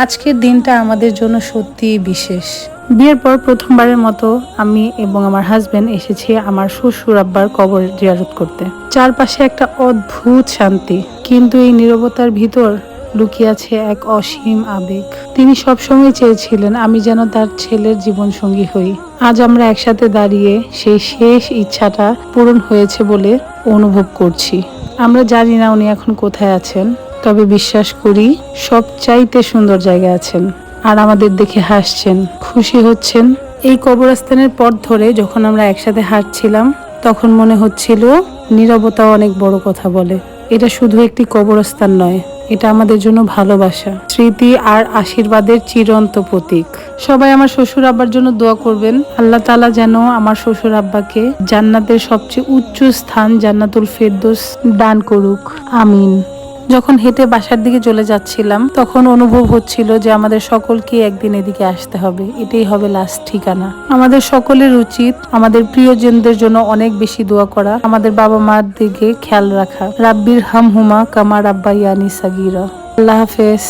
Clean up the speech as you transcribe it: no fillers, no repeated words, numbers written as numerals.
আজকের দিনটা আমাদের জন্য সত্যিই বিশেষ। বিয়ের পর প্রথমবারের মতো আমি এবং আমার হাজবেন্ড এসেছি আমার শ্বশুর আব্বার কবর জিয়ারত করতে। চারপাশে একটা অদ্ভুত শান্তি, কিন্তু এই নীরবতার ভিতর লুকিয়ে আছে এক অসীম আবেগ। তিনি সবসময় চেয়েছিলেন আমি যেন তার ছেলের জীবন সঙ্গী হই। আজ আমরা একসাথে দাঁড়িয়ে সেই শেষ ইচ্ছাটা পূরণ হয়েছে বলে অনুভব করছি। আমরা জানি না উনি এখন কোথায় আছেন, তবে বিশ্বাস করি সবচাইতে সুন্দর জায়গায় আছেন, আর আমাদের দেখে হাসছেন, খুশি হচ্ছেন। এই কবরস্থানের পথ ধরে যখন আমরা একসাথে হাঁটছিলাম, তখন মনে হচ্ছিল নীরবতা অনেক বড় কথা বলে। এটা শুধু একটি কবরস্থান নয়, এটা আমাদের জন্য ভালোবাসা, স্মৃতি আর আশীর্বাদের চিরন্ত প্রতীক। সবাই আমার শ্বশুর আব্বার জন্য দোয়া করবেন। আল্লাহ তাআলা যেন আমার শ্বশুর আব্বাকে জান্নাতের সবচেয়ে উচ্চ স্থান জান্নাতুল ফেরদৌস দান করুক, আমিন। যখন হেঁটে বাসার দিকে চলে যাচ্ছিলাম, তখন অনুভব হচ্ছিল যে আমাদের সকলকে একদিন এদিকে আসতে হবে। এটাই হবে লাস্ট ঠিকানা। আমাদের সকলের উচিত আমাদের প্রিয়জনদের জন্য অনেক বেশি দোয়া করা, আমাদের বাবা মার দিকে খেয়াল রাখা। রাব্বির হামহুমা কামা রাব্বায়ানি সাগীরা। আল্লাহ হাফেজ।